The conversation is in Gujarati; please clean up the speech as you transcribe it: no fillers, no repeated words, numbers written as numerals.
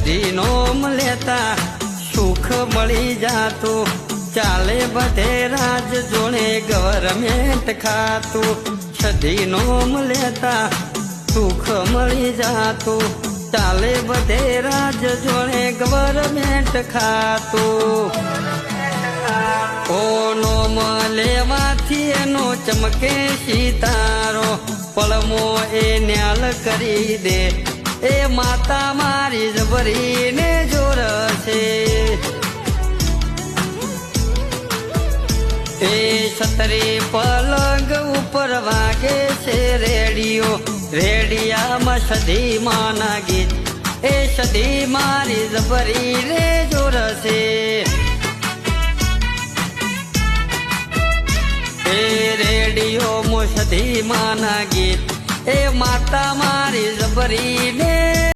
સદી નોમ લેતા સુખ મળી જાતું ચાલે બધે રાજ જોડે ગવર્મેન્ટ ખાતું સદી નોમ લેતા સુખ મળી જાતું ચાલે બધે રાજ જોડે ગવર્મેન્ટ ખાતું ઓ નોમ લેવાથી એનો ચમકે સિતારો પળમો એ ન્યાલ કરી દે એ માતા મારી જબરીને જોરશે એ સતરી પલંગ ઉપર વાગે છે રેડિયો રેડિયામાં સદી માના ગીત એ સદી મારી જબરીને જોરશે એ રેડિયો મો સદી માના ગીત એ માતા મારી જબરીને